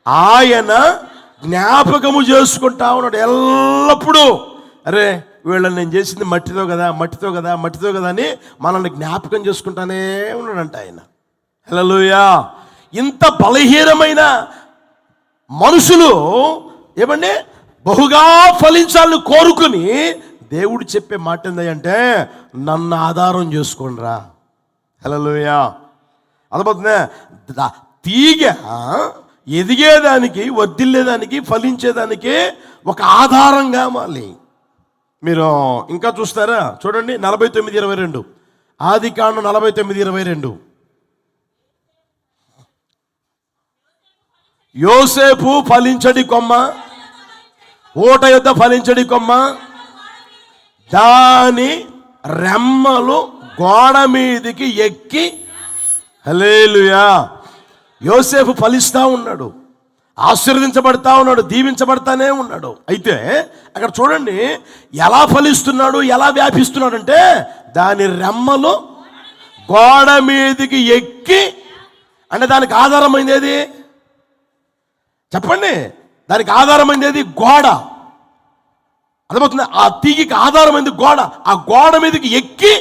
ఆయన జ్ఞాపకము చేసుకుంటా ఉన్నాడు ఎల్లప్పుడూ. అరే వీళ్ళని నేను చేసింది మట్టితో కదా అని మనల్ని జ్ఞాపకం చేసుకుంటానే ఉన్నాడంట ఆయన. హల్లెలూయా. ఇంత బలహీనమైన మనుషులు ఏమండి బహుగా ఫలించాలని కోరుకుని దేవుడు చెప్పే మాట ఏంటంటే నన్ను ఆధారం చేసుకోండిరా. హల్లెలూయా. అర్థమవుతుందా? తీగ ఎదిగేదానికి, వర్ధిల్లేదానికి, ఫలించేదానికి ఒక ఆధారంగా మాలి. మీరు ఇంకా చూస్తారా? చూడండి 49:22, ఆదికాండం 49:22. యోసేపు ఫలించడి కొమ్మ, ఊట యొద్ద ఫలించడి కొమ్మ, దాని రెమ్మలు గోడ మీదికి ఎక్కి. హల్లెలూయా. యోసేపు ఫలిస్తా ఉన్నాడు, ఆశీర్వదించబడతా ఉన్నాడు, దీవించబడతానే ఉన్నాడు. అయితే అక్కడ చూడండి ఎలా ఫలిస్తున్నాడు, ఎలా వ్యాపిస్తున్నాడు అంటే దాని రెమ్మలు గోడ మీదికి ఎక్కి. అంటే దానికి ఆధారమైంది ఏది చెప్పండి? దానికి ఆధారమైంది ఏది? గోడ. అర్థమవుతుంది? ఆ తీగికి ఆధారమైంది గోడ. ఆ గోడ మీదకి ఎక్కి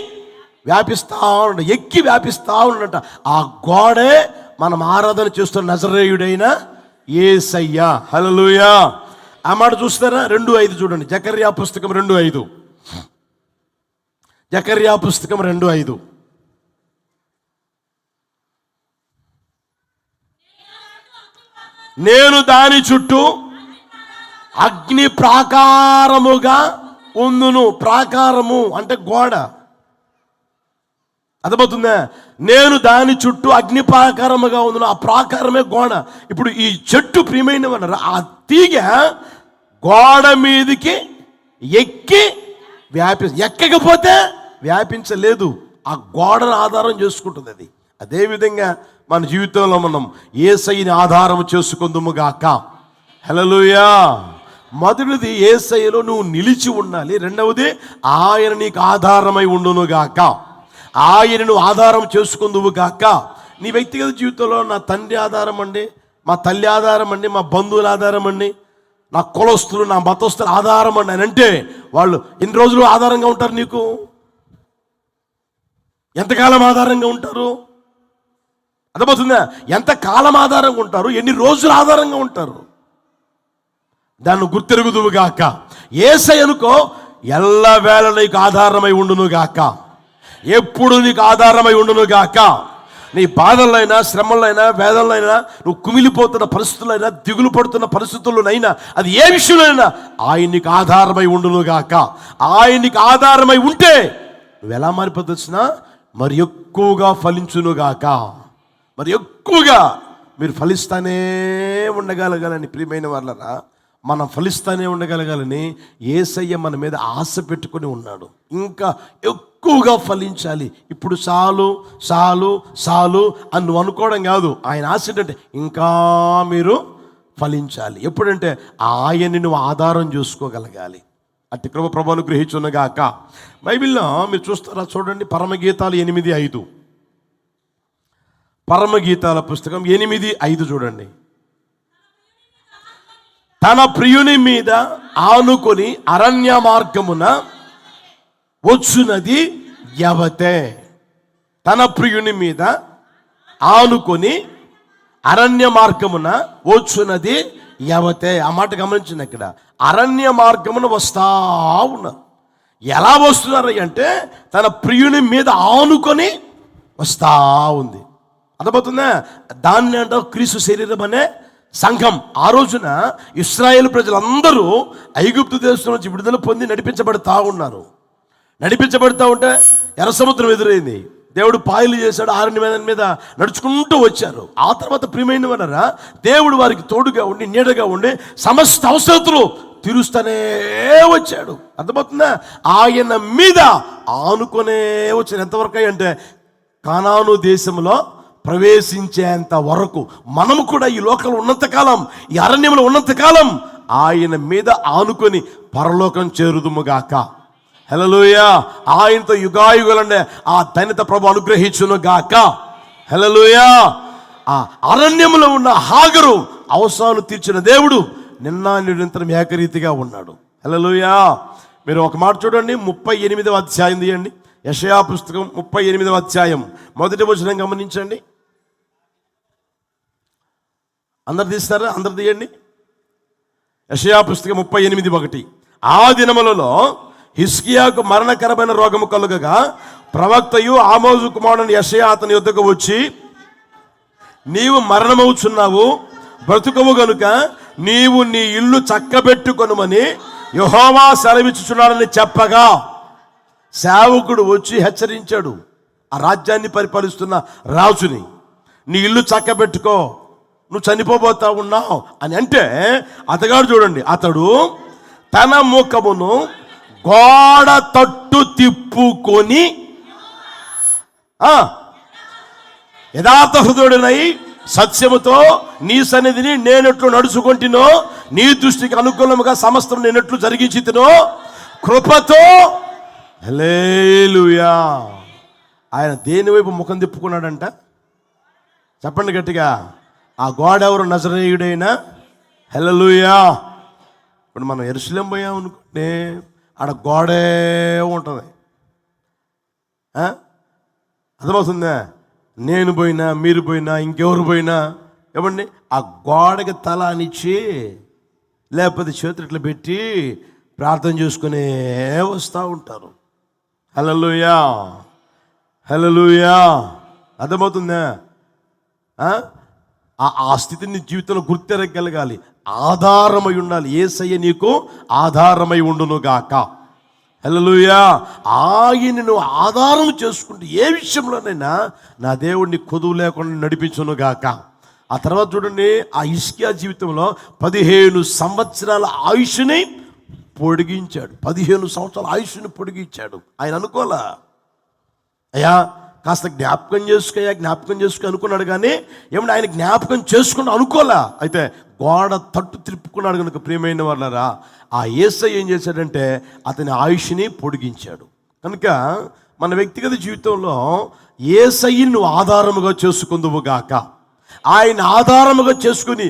వ్యాపిస్తా ఉన్నాడు, ఎక్కి వ్యాపిస్తా ఉన్నాడట. ఆ గోడే మనం ఆరాధన చేస్తున్న నజరేయుడైన యేసయ్య. హల్లెలూయా. ఆ మాట చూస్తారా? 2:5 చూడండి. జకర్యా పుస్తకం 2:5. జకర్యా పుస్తకం 2:5. నేను దాని చుట్టూ అగ్ని ప్రాకారముగా ఉందును. ప్రాకారము అంటే గోడ. అర్థమవుతుందా? నేను దాని చుట్టూ అగ్ని ప్రాకారముగా ఉందును. ఆ ప్రాకారమే గోడ. ఇప్పుడు ఈ చెట్టు ప్రియమైన ఆ తీగ గోడ మీదికి ఎక్కి ఎక్కకపోతే వ్యాపించలేదు. ఆ గోడను ఆధారం చేసుకుంటుంది అది. అదేవిధంగా మన జీవితంలో మనం యేసయ్యని ఆధారం చేసుకుందుము గాక. హల్లెలూయా. మొదటిది యేసయ్యలో నువ్వు నిలిచి ఉండాలి. రెండవది ఆయన నీకు ఆధారమై ఉండును గాక. ఆయనను ఆధారం చేసుకుందువు గాక. నీ వ్యక్తిగత జీవితంలో నా తండ్రి ఆధారం అండి, మా తల్లి ఆధారం అండి, మా బంధువుల ఆధారం అండి, నా కులస్తులు, నా మతస్థుల ఆధారం అండి అని అంటే వాళ్ళు ఎన్ని రోజులు ఆధారంగా ఉంటారు? నీకు ఎంతకాలం ఆధారంగా ఉంటారు? అర్థమవుతుందా? ఎంతకాలం ఆధారంగా ఉంటారు, ఎన్ని రోజులు ఆధారంగా ఉంటారు, దాన్ని గుర్తెరుగుదువు గాక. యేసయ్య అనుకో ఎల్లవేళ నీకు ఆధారమై ఉండును గాక. ఎప్పుడు నీకు ఆధారమై ఉండును గాక. నీ బాధలైనా, శ్రమలైనా, వేదనలైనా, నువ్వు కుమిలిపోతున్న పరిస్థితులైనా, దిగులు పడుతున్న పరిస్థితుల్లోనైనా, అది ఏ విషయంలోనైనా ఆయన నీకు ఆధారమై ఉండును గాక. ఆయన నీకు ఆధారమై ఉంటే నువ్వు ఎలా మారిపోతున్నా మరి ఎక్కువగా ఫలించునుగాక. మరి ఎక్కువగా మీరు ఫలిస్తానే ఉండగలగాలని ప్రియమైన వాళ్ళరా, మనం ఫలిస్తానే ఉండగలగాలని యేసయ్య మన మీద ఆశ పెట్టుకొని ఉన్నాడు. ఇంకా ఎక్కువగా ఫలించాలి. ఇప్పుడు చాలు చాలు చాలు అని నువ్వు అనుకోవడం కాదు. ఆయన ఆశ ఏంటంటే ఇంకా మీరు ఫలించాలి. ఎప్పుడంటే ఆయన్ని నువ్వు ఆధారం చేసుకోగలగాలి. అట్టి కృప ప్రభువును గ్రహించునుగాక. బైబిల్లో మీరు చూస్తారా? చూడండి, పరమగీతాలు 8:5. పరమగీతాల పుస్తకం 8:5 చూడండి. తన ప్రియుని మీద ఆనుకొని అరణ్య మార్గమున వచ్చునది యవతే. తన ప్రియుని మీద ఆనుకొని అరణ్య మార్గమున వచ్చునది యవతే. ఆ మాట గమనించింది. అక్కడ అరణ్య మార్గమున వస్తా ఉన్నారు. ఎలా వస్తున్నారు అంటే తన ప్రియుని మీద ఆనుకొని వస్తా ఉంది. అర్థమవుతుందా? దాన్ని అంటారు క్రీస్తు శరీరం అనే సంఘం. ఆ రోజున ఇశ్రాయేల్ ప్రజలందరూ ఐగుప్తు దేశం నుంచి విడుదల పొంది నడిపించబడతా ఉన్నారు. నడిపించబడతా ఉంటే ఎర్ర సముద్రం ఎదురైంది. దేవుడు పాయలు చేశాడు, ఆరణ్య మీద నడుచుకుంటూ వచ్చారు. ఆ తర్వాత ప్రియమైన వారా, దేవుడు వారికి తోడుగా ఉండి నీడగా ఉండి సమస్త అవసరతలు తీరుస్తూనే వచ్చాడు. అర్థమవుతుందా? ఆయన మీద ఆనుకునే వచ్చాడు. ఎంతవరకు అంటే కానాను దేశంలో ప్రవేశించేంత వరకు. మనము కూడా ఈ లోకంలో ఉన్నంతకాలం, ఈ అరణ్యంలో ఉన్నంతకాలం ఆయన మీద ఆనుకొని పరలోకం చేరుదుముగాక. హల్లెలూయా. ఆయనతో యుగాయుగాలంటే ఆ ధన్యత ప్రభు అనుగ్రహించును గాక. హల్లెలూయా. ఆ అరణ్యంలో ఉన్న హాగరు అవసరాలు తీర్చిన దేవుడు నిన్న నిరంతరం ఏకరీతిగా ఉన్నాడు. హల్లెలూయా. మీరు ఒక మాట చూడండి, 38వ అధ్యాయం తీయండి. యెషయా పుస్తకం 38వ అధ్యాయం మొదటి వచనం గమనించండి. అందరు తీస్తారా? అందరు తీయండి. యెషయా పుస్తకం 38:1. ఆ దినములలో హిజ్కియాకు మరణకరమైన రోగము కలుగగా ప్రవక్తయు ఆమోజు కుమారుడు యెషయా అతని యొద్దకు వచ్చి, నీవు మరణమవుచున్నావు, బ్రతుకవు గనుక నీవు నీ ఇల్లు చక్కబెట్టుకొనుమని యెహోవా సెలవిచ్చుచున్నాడని చెప్పగా, సేవకుడు వచ్చి హెచ్చరించాడు ఆ రాజ్యాన్ని పరిపాలిస్తున్న రాజుని, నీ ఇల్లు చక్కబెట్టుకో, నువ్వు చనిపోబోతా ఉన్నావు అని అంటే, అతగాడు చూడండి, అతడు తన ముఖమును గోడ తట్టు తిప్పుకొని యథార్థ హృదయుడనై సత్యముతో నీ సన్నిధిని నేనెట్లు నడుచుకుంటునో, నీ దృష్టికి అనుకూలముగా సమస్తం నేనెట్లు జరిగించితినో కృపతో. హల్లెలూయా. ఆయన దేని వైపు ముఖం తిప్పుకున్నాడంట? చెప్పండి గట్టిగా. ఆ గోడ ఎవరు? నజరేయుడైనా. హల్లెలూయా. ఇప్పుడు మనం యెరూషలేం పోయామనుకుంటే ఆడ గోడే ఉంటుంది. అర్థమవుతుందా? నేను పోయినా, మీరు పోయినా, ఇంకెవరు పోయినా ఏమండి, ఆ గోడకి తల అనిచ్చి లేకపోతే చేతులు ఇట్లా పెట్టి ప్రార్థన చేసుకునే వస్తూ ఉంటారు. హల్లెలూయా. హల్లెలూయా. అర్థమవుతుందా? ఆ స్థితిని జీవితంలో గుర్తెరగలగాలి. ఆధారమై ఉండాలి. యేసయ్య నీకు ఆధారమై ఉండును గాక. హల్లెలూయా. ఆయనను ఆధారం చేసుకుంటే ఏ విషయంలోనైనా నా దేవుడిని కొదువు లేకుండా నడిపించును గాక. ఆ తర్వాత చూడండి, ఆ హిజ్కియా జీవితంలో 15 సంవత్సరాల ఆయుష్ని పొడిగించాడు. 15 సంవత్సరాల ఆయుష్ని పొడిగించాడు. ఆయన అనుకోలా, అయ్యా కాస్త జ్ఞాపకం చేసుకో అనుకున్నాడు. కానీ ఏమన్నా ఆయన జ్ఞాపకం చేసుకుని అనుకోలే. అయితే గోడ తట్టు తిప్పుకున్నాడు కనుక ప్రియమైన వాళ్ళరా, ఆ యేసయ్య ఏం చేశాడంటే అతని ఆయుష్ని పొడిగించాడు. కనుక మన వ్యక్తిగత జీవితంలో యేసయ్యను నువ్వు ఆధారముగా చేసుకుందువు గాక. ఆయన ఆధారముగా చేసుకుని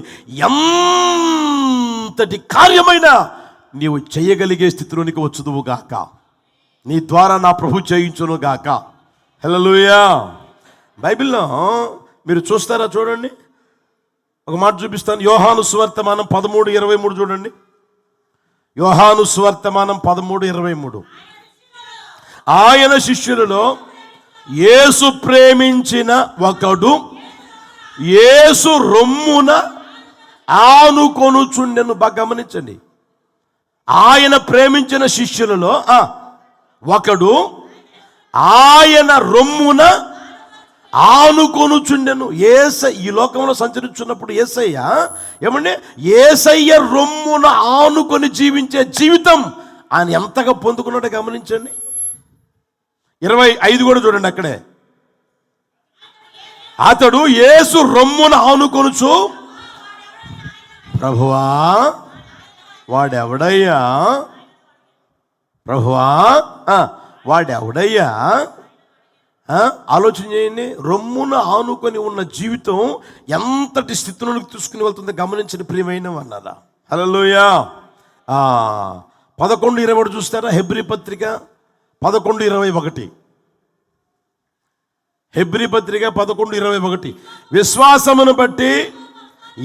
ఎంతటి కార్యమైనా నీవు చేయగలిగే స్థితిలోనికి వచ్చుదువు గాక. నీ ద్వారా నా ప్రభు చేయించును గాక. హల్లెలూయా. బైబిల్లో మీరు చూస్తారా? చూడండి, ఒక మాట చూపిస్తాను. యోహాను సువర్తమానం 13:23 చూడండి. యోహాను సువర్తమానం 13:23. ఆయన శిష్యులలో యేసు ప్రేమించిన ఒకడు యేసు రొమ్మున ఆనుకొనుచుండెను. బాగా గమనించండి. ఆయన ప్రేమించిన శిష్యులలో ఒకడు ఆయన రొమ్మున ఆనుకొనుచుండెను. ఈ లోకంలో సంచరించున్నప్పుడు యేసయ్య ఏమండి, యేసయ్య రొమ్మున ఆనుకొని జీవించే జీవితం ఆయన ఎంతగా పొందుకున్నాడో గమనించండి. 25 కూడా చూడండి. అక్కడే అతడు యేసు రొమ్మున ఆనుకొనుచు, ప్రభువా వాడెవడయ్యా, ప్రభువా వాడెవడయ్యా. ఆలోచన చేయండి. రొమ్మున ఆనుకొని ఉన్న జీవితం ఎంతటి స్థితిలోకి తీసుకుని వెళ్తుందో గమనించండి ప్రియమైన వాళ్ళారా. హల్లెలూయా. 11:21 చూస్తారా? హెబ్రీ పత్రిక 11:21. హెబ్రీ పత్రిక 11:21. విశ్వాసమును బట్టి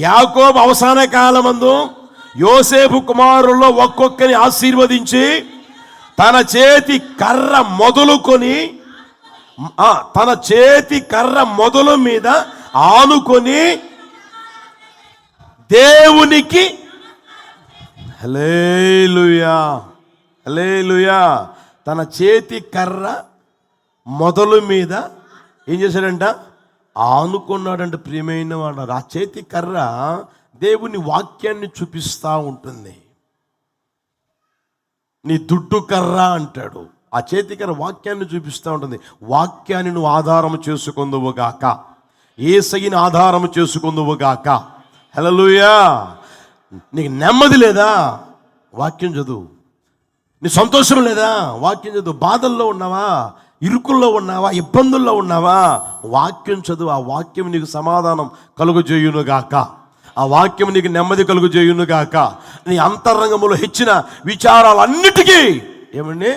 యాకోబు అవసాన కాలమందు యోసేపు కుమారుల్లో ఒక్కొక్కరిని ఆశీర్వదించి తన చేతి కర్ర మొదలు మీద ఆనుకొని దేవునికి, హల్లెలూయా హల్లెలూయా, తన చేతి కర్ర మొదలు మీద ఏం చేశాడంట? ఆనుకున్నాడంట. ప్రియమైన వాడు, ఆ చేతి కర్ర దేవుని వాక్యాన్ని చూపిస్తూ ఉంటుంది. నీ దుడ్డు కర్ర అంటాడు. ఆ చేతి కర్ర వాక్యాన్ని చూపిస్తూ ఉంటుంది. వాక్యాన్ని నువ్వు ఆధారం చేసుకుందువు గాక. యేసయ్యని ఆధారం చేసుకుందువు గాక. హల్లెలూయా. నీకు నెమ్మది లేదా? వాక్యం చదువు. నీ సంతోషం లేదా? వాక్యం చదువు. బాధల్లో ఉన్నావా? ఇరుకుల్లో ఉన్నావా? ఇబ్బందుల్లో ఉన్నావా? వాక్యం చదువు. ఆ వాక్యం నీకు సమాధానం కలుగజేయును గాక. ఆ వాక్యం నీకు నెమ్మది కలుగు చేయును గాక. నీ అంతరంగములో హెచ్చిన విచారాలన్నిటికీ ఏమండి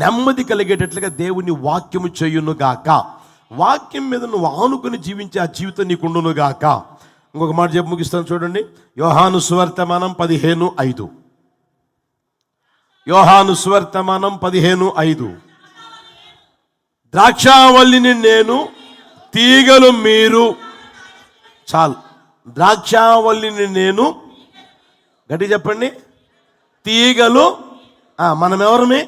నెమ్మది కలిగేటట్లుగా దేవుని వాక్యము చేయును గాక. వాక్యం మీద నువ్వు ఆనుకుని జీవించే ఆ జీవితం నీకుండును గాక. ఇంకొక మాట చెప్పి ముగిస్తాను చూడండి. యోహాను సువార్తమానం 15:5. యోహాను సువార్తమానం 15:5. ద్రాక్షావల్లిని నేను, తీగలు మీరు. చాలు. ద్రాక్షావల్లిని నేను, గట్టి చెప్పండి, తీగలు. మనం ఎవరమే?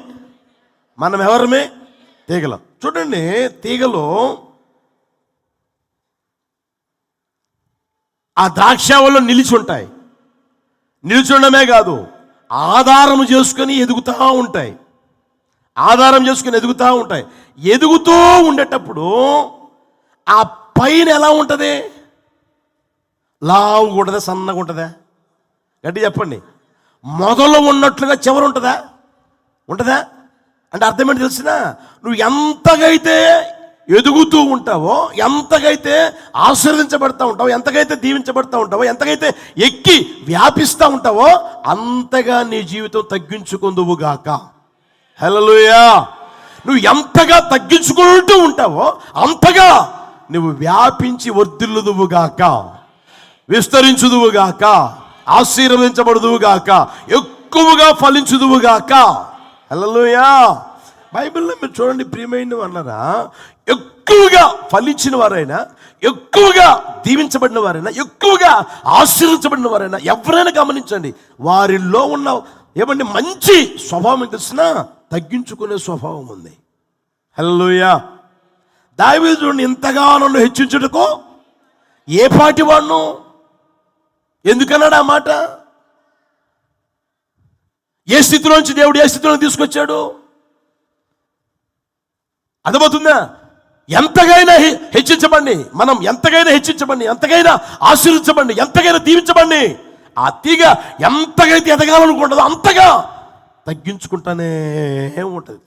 తీగలు. చూడండి, తీగలు ఆ ద్రాక్షావల్లిలో నిలిచి ఉంటాయి. నిలిచుండమే కాదు, ఆధారం చేసుకొని ఎదుగుతూ ఉంటాయి. ఎదుగుతూ ఉండేటప్పుడు ఆ పైన ఎలా ఉంటుంది? లావుగా ఉంటుందా, సన్నగా ఉంటుందా? గట్టి చెప్పండి. మొదలు ఉన్నట్లుగా చివరి ఉంటుందా? అంటే అర్థం ఏంటి తెలిసినా, నువ్వు ఎంతగైతే ఎదుగుతూ ఉంటావో, ఎంతగైతే ఆశీర్వదించబడతా ఉంటావో, ఎంతగైతే దీవించబడతా ఉంటావో, ఎంతగైతే ఎక్కి వ్యాపిస్తూ ఉంటావో, అంతగా నీ జీవితం తగ్గించుకుందువుగాక. హల్లెలూయా. నువ్వు ఎంతగా తగ్గించుకుంటూ ఉంటావో అంతగా నువ్వు వ్యాపించి వర్ధిల్లుదువుగాక, విస్తరించుదువుగాక, ఆశీర్వదించబడుదువుగాక, ఎక్కువగా ఫలించుదువుగాక. హల్లెలూయా. బైబిల్లో మీరు చూడండి ప్రియమైన వాళ్ళరా, ఎక్కువగా ఫలించిన వారైనా, ఎక్కువగా దీవించబడిన వారైనా, ఎక్కువగా ఆశీర్వించబడిన వారైనా ఎవరైనా గమనించండి, వారిలో ఉన్న ఏమండి మంచి స్వభావం తెలిసినా తగ్గించుకునే స్వభావం ఉంది. హల్లెలూయా. దావీదు చూడండి, ఇంతగా నన్ను హెచ్చించుటకు ఏ పాటి వాడును? ఎందుకన్నాడు ఆ మాట? ఏ స్థితిలోంచి దేవుడు ఏ స్థితిలో తీసుకొచ్చాడు? అర్థమవుతుందా? ఎంతగైనా హెచ్చించబండి, మనం ఎంతగైనా హెచ్చించబండి, ఎంతగైనా ఆశీర్వించబండి, ఎంతగైనా దీవించబండి, ఆ తీగ ఎంతగైతే ఎదగాలనుకుంటుందో అంతగా తగ్గించుకుంటానే ఉంటుంది.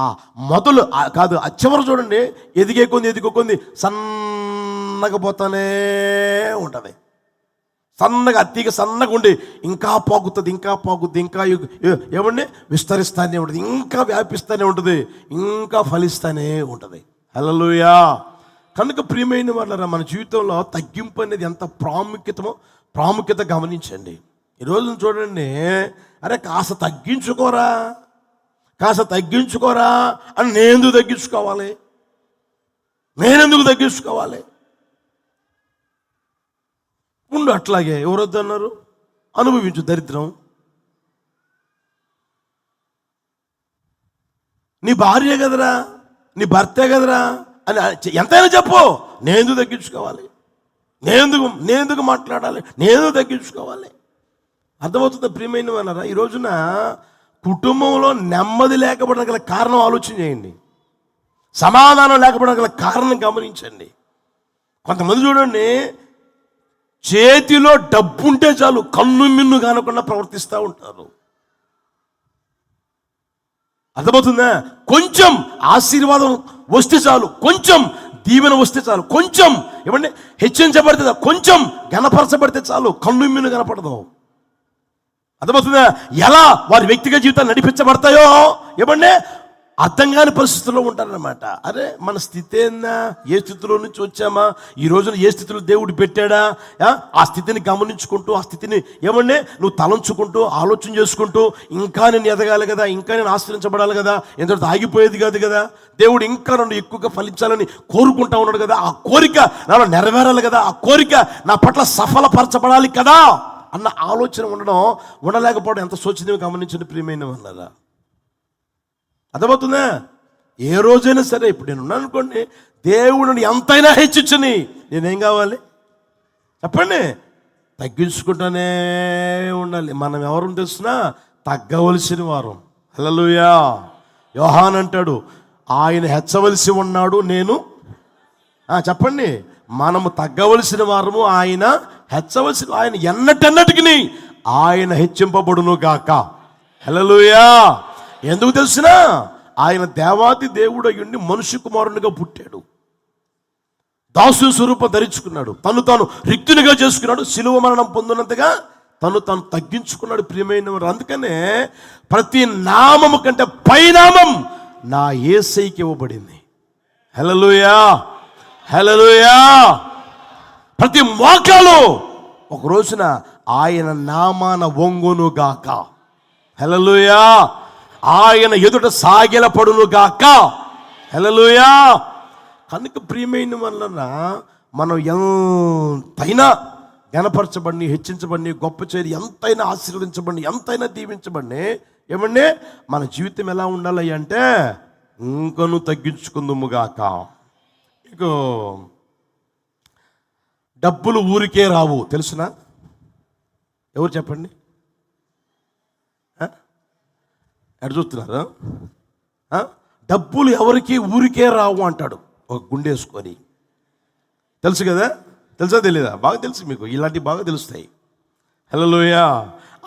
ఆ మొదలు కాదు, ఆ చివర చూడండి, ఎదిగే కొంది సన్నగా పోతానే ఉంటుంది. సన్నగా, తీగ సన్నగా ఉండి ఇంకా పాకుతుంది, ఇంకా ఏమండి విస్తరిస్తూనే ఉంటుంది, ఇంకా వ్యాపిస్తూనే ఉంటుంది, ఇంకా ఫలిస్తూనే ఉంటుంది. హల్లెలూయా. కనుక ప్రియమైన వాళ్ళరా, మన జీవితంలో తగ్గింపు అనేది ఎంత ప్రాముఖ్యత గమనించండి. ఈరోజు చూడండి, అరే కాస్త తగ్గించుకోరా అని నేనెందుకు తగ్గించుకోవాలి? ఉండు అట్లాగే. ఎవరొద్దు అన్నారు? అనుభవించు దరిద్రం. నీ భార్య కదరా, నీ భర్తే కదరా అని ఎంతైనా చెప్పు. నేనెందుకు తగ్గించుకోవాలి? నేనెందుకు మాట్లాడాలి? నేనెందుకు తగ్గించుకోవాలి? అర్థమవుతుందా ప్రియమైన వాళ్ళరా? ఈ రోజున కుటుంబంలో నెమ్మది లేకపోవడం గల కారణం ఆలోచన చేయండి. సమాధానం లేకపోవడం గల కారణం గమనించండి. కొంతమంది చూడండి, చేతిలో డబ్బు ఉంటే చాలు కన్ను మిన్ను కానకుండా ప్రవర్తిస్తూ ఉంటారు. అర్థమవుతుందా? కొంచెం ఆశీర్వాదం వస్తే చాలు, కొంచెం దీవెన వస్తే చాలు, కొంచెం ఏమంటే హెచ్చించబడితే, కొంచెం గణపరచబడితే చాలు కన్ను మిన్ను కనపడదు. అర్థమవుతుందా? ఎలా వారి వ్యక్తిగత జీవితాలు నడిపించబడతాయో ఏమంటే అర్థం కాని పరిస్థితుల్లో ఉంటారన్నమాట. అరే మన స్థితి ఏందా? ఏ స్థితిలో నుంచి వచ్చామా? ఈ రోజున ఏ స్థితిలో దేవుడు పెట్టాడా? ఆ స్థితిని గమనించుకుంటూ, ఆ స్థితిని ఏమంటే నువ్వు తలంచుకుంటూ, ఆలోచన చేసుకుంటూ, ఇంకా నేను ఎదగాలి కదా, ఇంకా నేను ఆశ్రయించబడాలి కదా, ఎందుకంటే ఆగిపోయేది కాదు కదా, దేవుడు ఇంకా నన్ను ఎక్కువగా ఫలించాలని కోరుకుంటా ఉన్నాడు కదా, ఆ కోరిక నాలో నెరవేరాలి కదా, ఆ కోరిక నా పట్ల సఫలపరచబడాలి కదా అన్న ఆలోచన ఉండలేకపోవడం ఎంత శోచనీయం గమనించండి ప్రియమైన వాళ్ళరా. అర్థమవుతుందా? ఏ రోజైనా సరే, ఇప్పుడు నేను ఉన్నాను అనుకోండి, దేవుడిని ఎంతైనా హెచ్చించని నేనేం కావాలి చెప్పండి? తగ్గించుకుంటూనే ఉండాలి. మనం ఎవరు తెలుసునా? తగ్గవలసిన వారం. హల్లెలూయా. యోహాన్ అంటాడు, ఆయన హెచ్చవలసి ఉన్నాడు, నేను చెప్పండి, మనము తగ్గవలసిన వారము, ఆయన హెచ్చవలసిన. ఆయన ఎన్నటన్నటికి ఆయన హెచ్చింపబడును గాక. హల్లెలూయా. ఎందుకు తెలిసినా? ఆయన దేవాది దేవుడు అయ్యుండి మనుష్య కుమారునిగా పుట్టాడు. దాసు స్వరూపం ధరించుకున్నాడు, తను తాను రిక్తునిగా చేసుకున్నాడు, శిలువ మరణం పొందినంతగా తను తాను తగ్గించుకున్నాడు. ప్రియమైన వారు, అందుకనే ప్రతి నామము కంటే పైనామం నా యేసయ్యకి ఇవ్వబడింది. హల్లెలూయా, హల్లెలూయా. ప్రతి మోకాలు ఒక రోజున ఆయన నామాన వంగును గాక. హల్లెలూయా. ఆయన ఎదుట సాగిలపడును గాక. హల్లెలూయా. కనుక ప్రియమైన వలన మనం ఎంతైనా గణపరచబడి, హెచ్చించబడి, గొప్ప చేయని, ఎంతైనా ఆశీర్వదించబడి, ఎంతైనా దీవించబడి, ఏమండి మన జీవితం ఎలా ఉండాలి అంటే ఇంకను తగ్గించుకుందుముగాక. ఇక డబ్బులు ఊరికే రావు, తెలుసునా? ఎవరు చెప్పండి? ఎక్కడ చూస్తున్నారు? డబ్బులు ఎవరికి ఊరికే రావు అంటాడు ఒక గుండేసుకొని. తెలుసు కదా? తెలుసా తెలీదా? బాగా తెలుసు మీకు, ఇలాంటివి బాగా తెలుస్తాయి. హల్లెలూయా.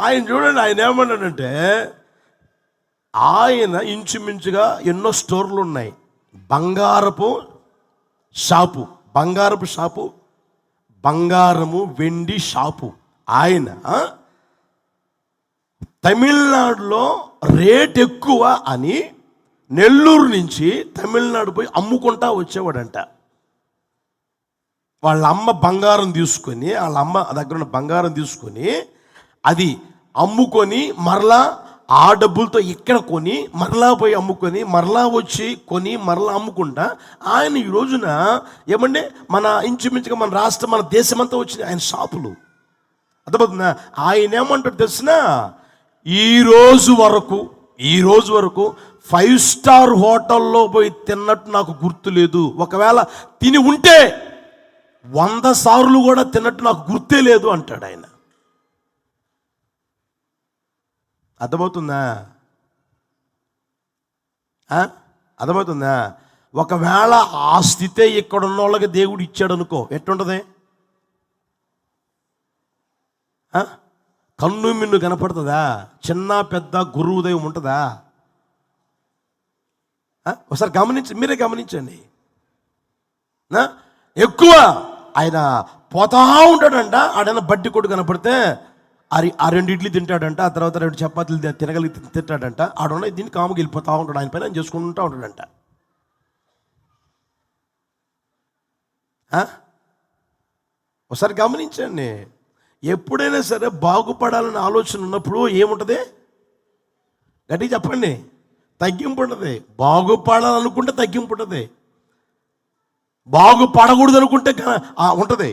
ఆయన చూడండి, ఆయన ఏమన్నాడంటే, ఆయన ఇంచుమించుగా ఎన్నో స్టోర్లు ఉన్నాయి. బంగారపు షాపు, బంగారము వెండి షాపు. ఆయన తమిళనాడులో రేట్ ఎక్కువ అని నెల్లూరు నుంచి తమిళనాడు పోయి అమ్ముకుంటా వచ్చేవాడంట. వాళ్ళ అమ్మ బంగారం తీసుకొని, వాళ్ళ అమ్మ దగ్గర ఉన్న బంగారం తీసుకొని అది అమ్ముకొని మరలా ఆ డబ్బులతో ఇక్కడ కొని మరలా పోయి అమ్ముకొని మరలా వచ్చి కొని మరలా అమ్ముకుంటా ఆయన ఈ రోజున ఏమంటే మన ఇంచుమించుగా మన రాష్ట్రం, మన దేశమంతా వచ్చింది ఆయన షాపులు. అర్థమవుతుందా? ఆయన ఏమంటాడు తెలిసిన, ఈ రోజు వరకు 5 స్టార్ హోటల్లో పోయి తిన్నట్టు నాకు గుర్తు లేదు. ఒకవేళ తిని ఉంటే 100 సార్లు కూడా తిన్నట్టు నాకు గుర్తే లేదు అంటాడు ఆయన. అర్థమవుతుందా? అర్థమవుతుందా? ఒకవేళ ఆ స్థితే ఇక్కడ ఉన్న వాళ్ళకి దేవుడు ఇచ్చాడు అనుకో, ఎట్టుంటది? కన్ను మిన్ను కనపడుతుందా? చిన్న పెద్ద గురువు ఉదయం ఉంటుందా? ఒకసారి మీరే గమనించండి. ఎక్కువ ఆయన పోతా ఉంటాడంట. ఆడైనా బడ్డి కొడు కనపడితే ఆ 2 ఇడ్లీ తింటాడంట, ఆ తర్వాత 2 చపాతీలు తింటాడంట. ఆడున్న దీన్ని కాముకి వెళ్ళిపోతా ఉంటాడు, ఆయన పైన ఆయన చేసుకుంటూ ఉంటాడంట. ఒకసారి గమనించండి. ఎప్పుడైనా సరే బాగుపడాలని ఆలోచన ఉన్నప్పుడు ఏముంటుంది? గట్టిగా చెప్పండి. తగ్గింపు ఉంటుంది. బాగుపడాలనుకుంటే తగ్గింపు ఉంటుంది, బాగుపడకూడదు అనుకుంటే ఉంటుంది.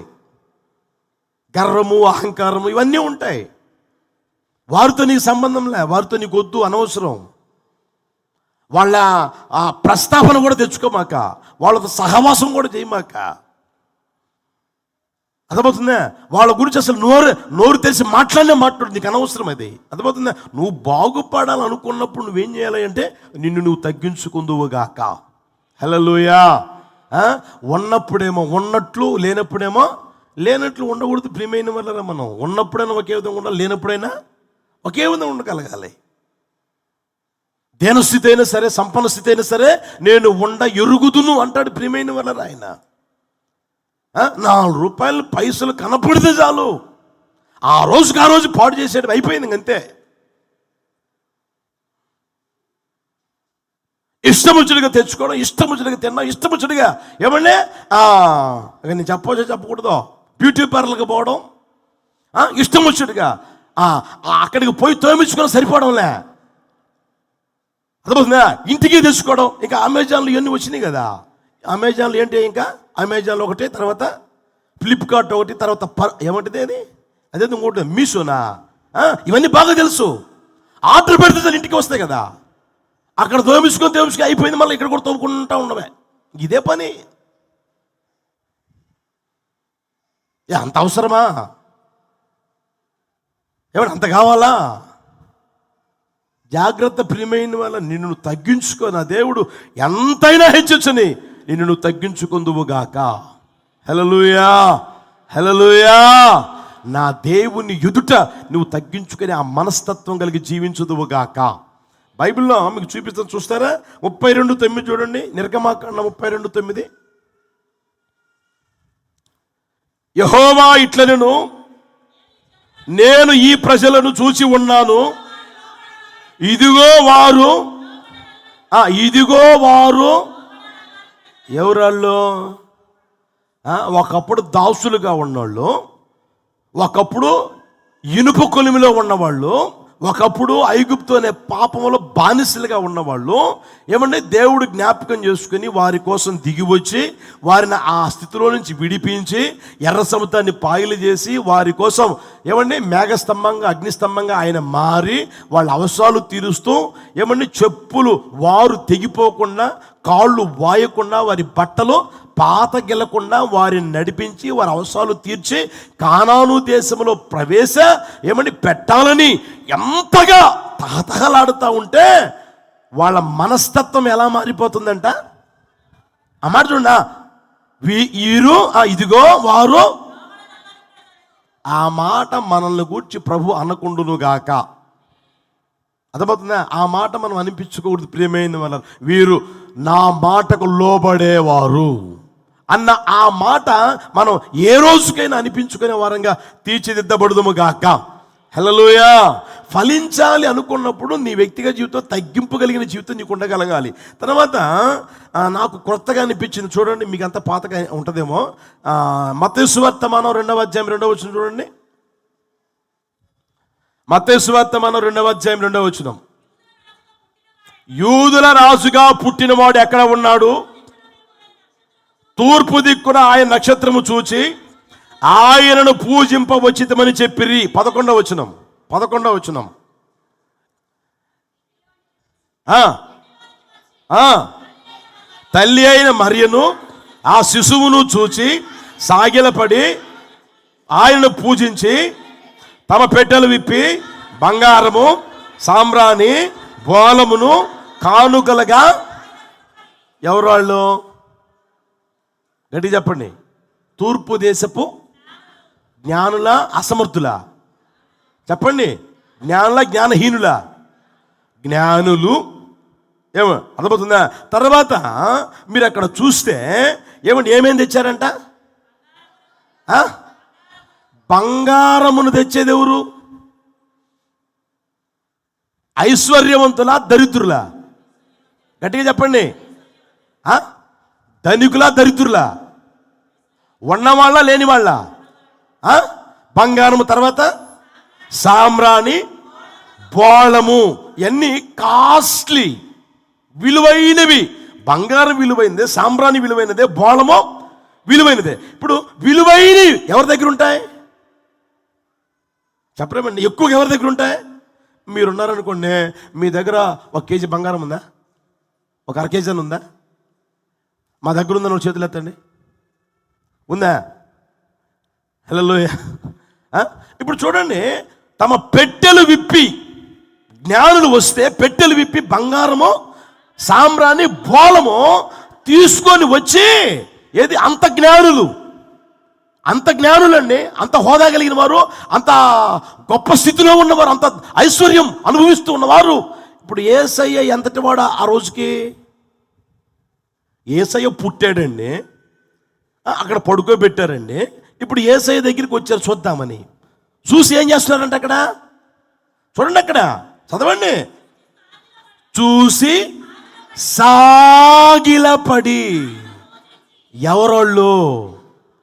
గర్వము, అహంకారము ఇవన్నీ ఉంటాయి. వారితో నీకు సంబంధం లే, వారితో నీకు వద్దు, అనవసరం. వాళ్ళ ప్రస్తావన కూడా తెచ్చుకోమాక, వాళ్ళతో సహవాసం కూడా చేయమాక. అర్థమవుతుందా? వాళ్ళ గురించి అసలు నోరు తెరిచి మాట్లాడు, నీకు అనవసరం అది. అర్థమవుతుందా? నువ్వు బాగుపడాలనుకున్నప్పుడు నువ్వేం చేయాలి అంటే నిన్ను నువ్వు తగ్గించుకుందువుగాక. హల్లెలూయా. ఉన్నప్పుడేమో ఉన్నట్లు, లేనప్పుడేమో లేనట్లు ఉండకూడదు. ప్రియమైన వల్ల మనం ఉన్నప్పుడైనా ఒకే విధంగా ఉండాలి, లేనప్పుడైనా ఒకే విధంగా ఉండగలగాలి. దేన స్థితి అయినా సరే, సంపన్న స్థితి అయినా సరే నేను ఎరుగుదును అంటాడు ప్రియమైన వల్ల ఆయన. 4 రూపాయలు పైసలు కనపడితే చాలు, ఆ రోజు పాడు చేసేది అయిపోయింది అంతే. ఇష్టముచ్చడిగా తెచ్చుకోవడం, ఇష్టముచ్చడిగా తినడం, ఇష్టముచ్చడిగా ఏమంటే నేను చెప్పకూడదు, బ్యూటీ పార్లర్కి పోవడం, ఇష్టముచ్చడిగా అక్కడికి పోయి తోమించుకొని సరిపోవడంలే. అర్థమవుతుందా? ఇంటికి తెచ్చుకోవడం. ఇంకా అమెజాన్లో ఇవన్నీ వచ్చినాయి కదా. అమెజాన్లో ఏంటి, ఇంకా అమెజాన్లో ఒకటి, తర్వాత ఫ్లిప్కార్ట్ ఒకటి, తర్వాత ఏమంటుంది అదే ఇంకోటి మీషోనా, ఇవన్నీ బాగా తెలుసు. ఆర్డర్ పెడితే ఇంటికి వస్తాయి కదా. అక్కడ తోమించుకొని అయిపోయింది, మళ్ళీ ఇక్కడ కూడా తోముకుంటూ ఉండవే. ఇదే పని. అంత అవసరమా? ఏమన్నా అంత కావాలా? జాగ్రత్త ప్రియమైన వల్ల నిన్ను తగ్గించుకో. నా దేవుడు ఎంతైనా హెచ్చని నిన్ను నువ్వు తగ్గించుకుందువుగాక. హల్లెలూయా, హల్లెలూయా. నా దేవుని ఎదుట నువ్వు తగ్గించుకొని ఆ మనస్తత్వం కలిగి జీవించుదువుగాక. బైబిల్లో మీకు చూపిస్తాను, చూస్తారా? 32:9 చూడండి. నిర్గమాకాండం 32:9. యెహోవా ఇట్లనెను, నేను ఈ ప్రజలను చూచి ఉన్నాను, ఇదిగో వారు ఎవరాళ్ళు? ఒకప్పుడు దాసులుగా ఉన్నవాళ్ళు, ఒకప్పుడు ఇనుప కొలిమిలో ఉన్నవాళ్ళు, ఒకప్పుడు ఐగుప్తు అనే పాపంలో బానిసలుగా ఉన్నవాళ్ళు ఏమంటే దేవుడు జ్ఞాపకం చేసుకుని వారి కోసం దిగి వచ్చి వారిని ఆ స్థితిలో నుంచి విడిపించి ఎర్ర సముద్రాన్ని పాయలు చేసి వారి కోసం ఏమంటే మేఘస్తంభంగా అగ్నిస్తంభంగా ఆయన మారి వాళ్ళ అవసరాలు తీరుస్తూ ఏమంటే చెప్పులు వారు తెగిపోకుండా, కాళ్ళు వాయకుండా, వారి బట్టలు పాత గెలకుండా వారిని నడిపించి వారి అవసరాలు తీర్చి కానాను దేశంలో ఏమని పెట్టాలని ఎంతగా తహతహలాడుతూ ఉంటే వాళ్ళ మనస్తత్వం ఎలా మారిపోతుందంట? ఆ మాట చూడ, వీరు ఇదిగో వారు. ఆ మాట మనల్ని గూర్చి ప్రభు అనకుండును గాక. అర్థమవుతుందా? ఆ మాట మనం అనిపించకూడదు. ప్రియమైన వాళ్ళ, వీరు నా మాటకు లోబడేవారు అన్న ఆ మాట మనం ఏ రోజుకైనా అనిపించుకునే వారంగా తీర్చిదిద్దబడుదుము గాక. హల్లెలూయా. ఫలించాలి అనుకున్నప్పుడు నీ వ్యక్తిగత జీవితం తగ్గింపు కలిగిన జీవితం నీకు ఉండగలగాలి. తర్వాత నాకు కొత్తగా అనిపించింది, చూడండి, మీకు అంత పాతగా ఉంటుందేమో. మత్తయి సువార్త 2వ అధ్యాయం 2వ వచనం చూడండి. మత్తయి సువార్త 2వ అధ్యాయం 2వ వచనం. యూదుల రాజుగా పుట్టినవాడు ఎక్కడ ఉన్నాడు? తూర్పు దిక్కున ఆయన నక్షత్రము చూచి ఆయనను పూజింపవచ్చితమని చెప్పిరి. 11వ వచనం. తల్లి అయిన మరియను ఆ శిశువును చూచి సాగిలపడి ఆయనను పూజించి తమ పెట్టెలు విప్పి బంగారము, సాంబ్రాణి, బోలమును కానుకలుగా. ఎవరు వాళ్ళు? గట్టి చెప్పండి. తూర్పు దేశపు జ్ఞానుల, అసమర్థులా? చెప్పండి. జ్ఞానుల, జ్ఞానహీనులా? జ్ఞానులు. ఏమో అర్థమవుతుందా? తర్వాత మీరు అక్కడ చూస్తే ఏమేమి తెచ్చారంట? బంగారమును తెచ్చేది ఎవరు? ఐశ్వర్యవంతులా, దరిద్రులా? గట్టిగా చెప్పండి. ధనికులా, దరిద్రులా? ఉన్నవాళ్ళ, లేని వాళ్ళ? బంగారము, తర్వాత సామ్రాణి, బోళము, ఇవన్నీ కాస్ట్లీ, విలువైనవి. బంగారం విలువైనదే, సామ్రాణి విలువైనదే, బోళము విలువైనదే. ఇప్పుడు విలువైనవి ఎవరి దగ్గర ఉంటాయి? చెప్పలేమండి. ఎక్కువగా ఎవరి దగ్గర ఉంటాయి? మీరున్నారనుకోండి, మీ దగ్గర 1 కేజీ బంగారం ఉందా? 1 అర కేజీ ఉందా? మా దగ్గర ఉందని ఒక చేతులు ఎత్తండి. ఉందా? హల్లెలూయా. ఇప్పుడు చూడండి, తమ పెట్టెలు విప్పి, జ్ఞానులు వస్తే పెట్టెలు విప్పి బంగారము, సామ్రాణి, బోళము తీసుకొని వచ్చి, ఏది అంత జ్ఞానులండి, అంత హోదా కలిగిన వారు, అంత గొప్ప స్థితిలో ఉన్నవారు, అంత ఐశ్వర్యం అనుభవిస్తూ ఉన్నవారు. ఇప్పుడు యేసయ్య ఎంతటి వాడు ఆ రోజుకి? యేసయ్య పుట్టాడండి, అక్కడ పడుకోబెట్టారండి. ఇప్పుడు యేసయ్య దగ్గరికి వచ్చారు చూద్దామని. చూసి ఏం చేస్తున్నారంటే అక్కడ చూడండి, అక్కడ చదవండి. చూసి సాగిలపడి. ఎవరోళ్ళు?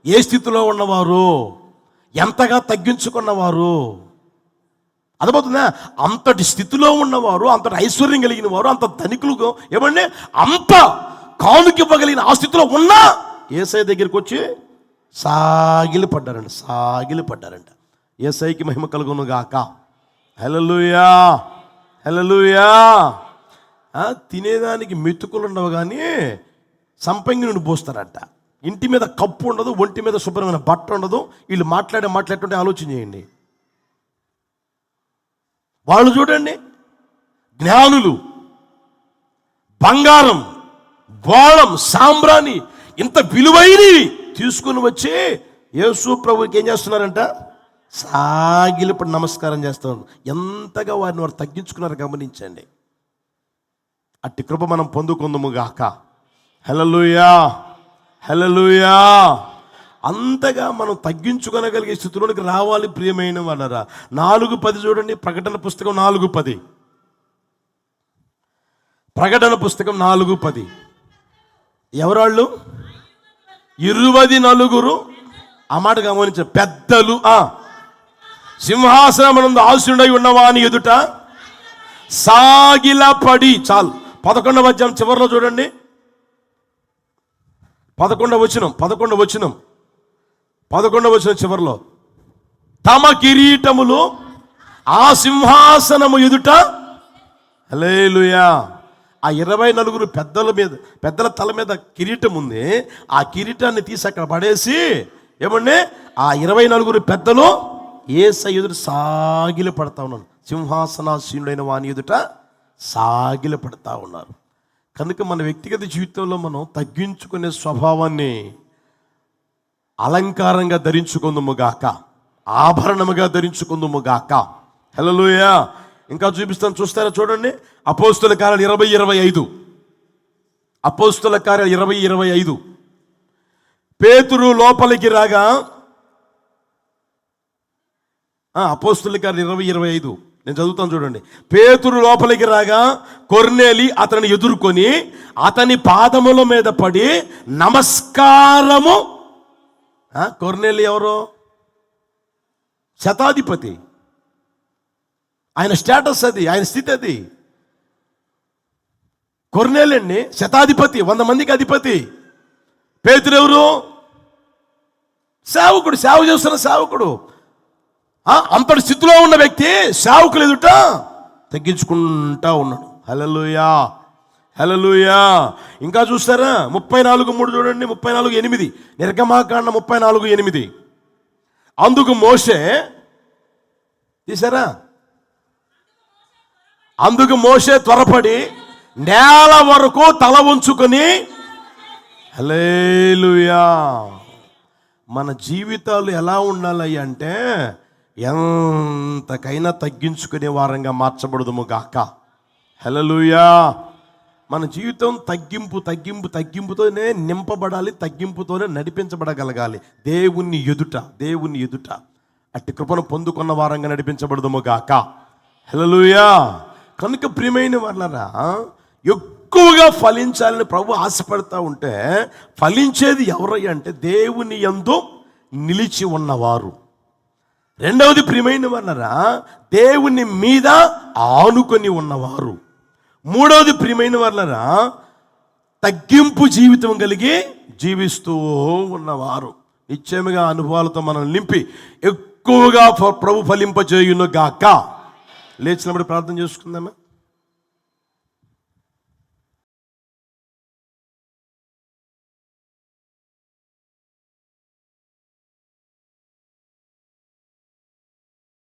ఏ స్థితిలో ఉన్నవారు? ఎంతగా తగ్గించుకున్నవారు? అర్థమవుతుందా? అంతటి స్థితిలో ఉన్నవారు, అంతటి ఐశ్వర్యం కలిగిన వారు, అంత ధనికులు ఏమండి, అంత కానుకివ్వగలిగిన ఆ స్థితిలో ఉన్నా యేసయ్య దగ్గరికి వచ్చి సాగిలపడ్డారంట. యేసయ్యకి మహిమ కలుగును గాక. హల్లెలూయా. హల్లెలూయా. తినేదానికి మెతుకులు ఉండవు కానీ సంపంగి నుండి పోస్తారంట. ఇంటి మీద కప్పు ఉండదు, ఒంటి మీద శుభ్రమైన బట్ట ఉండదు. వీళ్ళు మాట్లాడుతుంటే ఆలోచన చేయండి. వాళ్ళు చూడండి, జ్ఞానులు బంగారం, బోళం, సాంబ్రాణి, ఇంత విలువైనవి తీసుకుని వచ్చి యేసు ప్రభువుకి ఏం చేస్తున్నారంట? సాగిలపడి నమస్కారం చేస్తున్నారు. ఎంతగా వారు తగ్గించుకున్నారు గమనించండి. అట్టి కృప మనం పొందుకుందుము గాక. హల్లెలూయా. హల్లెలూయా. అంతగా మనం తగ్గించుకొనగలిగే స్థితిలోనికి రావాలి ప్రియమైన వాళ్ళరా. 4:10 చూడండి, ప్రకటన పుస్తకం 4:10. ప్రకటన పుస్తకం 4:10. ఎవరాళ్ళు? 24 ఆ మాట గమనించ పెద్దలు సింహాసనమునందు ఆసీనుడై ఉన్నవాని ఎదుట సాగిలపడి. చాలు. 11వ అధ్యాయం చివరిలో చూడండి, 11వ వచనం చివరిలో, తమ కిరీటములు ఆ సింహాసనము ఎదుట. హల్లెలూయా. ఆ 24 పెద్దల తల మీద కిరీటం ఉంది. ఆ కిరీటాన్ని తీసి అక్కడ పడేసి ఏమండి ఆ 24 పెద్దలు యేసయ్య ఎదుట సాగిల పడతా ఉన్నారు. సింహాసనాసీనుడైన వాని ఎదుట సాగిల పడతా ఉన్నారు. కనుక మన వ్యక్తిగత జీవితంలో మనం తగ్గించుకునే స్వభావాన్ని అలంకారంగా ధరించుకుందుముగాక, ఆభరణముగా ధరించుకుందుముగాక. హల్లెలూయా. ఇంకా చూపిస్తాను, చూస్తారా? చూడండి, అపోస్తుల కార్యాలు 20:25. అపోస్తుల కార్యాలు 20:25. పేతురు లోపలికి రాగా, అపోస్తుల కార్యాలు 20:25 నేను చదువుతాను చూడండి. పేతురు లోపలికి రాగా కొర్నేలి అతన్ని ఎదుర్కొని అతని పాదముల మీద పడి నమస్కారము. కొర్నేలి ఎవరు? శతాధిపతి. ఆయన స్టేటస్ అది, ఆయన స్థితి అది. కొర్నేలి అండి శతాధిపతి, 100 మందికి అధిపతి. పేతురు ఎవరు? సేవకుడు, సేవ చేస్తున్న సేవకుడు. అంతటి స్థితిలో ఉన్న వ్యక్తి సేవకులు ఎదుట తగ్గించుకుంటా ఉన్నాడు. హల్లెలూయా, హల్లెలూయా. ఇంకా చూస్తారా? 34:3 చూడండి, 34:8. నిర్గమాకాండ 34:8. అందుకు మోషే, తీసారా? అందుకు మోషే త్వరపడి నేల వరకు తల ఉంచుకొని. హల్లెలూయా. మన జీవితాలు ఎలా ఉండాలి అంటే ఎంతకైనా తగ్గించుకునే వారంగా మార్చబడదుము గాక. హల్లెలూయా. మన జీవితం తగ్గింపుతోనే నింపబడాలి, తగ్గింపుతోనే నడిపించబడగలగాలి. దేవుని ఎదుట అట్టి కృపను పొందుకున్న వారంగా నడిపించబడదుము గాక. హల్లెలూయా. కనుక ప్రియమైన వాళ్ళరా, ఎక్కువగా ఫలించాలని ప్రభు ఆశపడతా ఉంటే ఫలించేది ఎవరయ్యా అంటే దేవుని యందు నిలిచి ఉన్నవారు. రెండవది ప్రియమైన వాళ్ళరా, దేవుని మీద ఆనుకొని ఉన్నవారు. మూడవది ప్రియమైన వాళ్ళరా, తగ్గింపు జీవితం కలిగి జీవిస్తూ ఉన్నవారు. నిశ్చయముగా అనుభవాలతో మనం నింపి ఎక్కువగా ప్రభు ఫలింపజేయును గాక. లేచినప్పుడు ప్రార్థన చేసుకుందామా?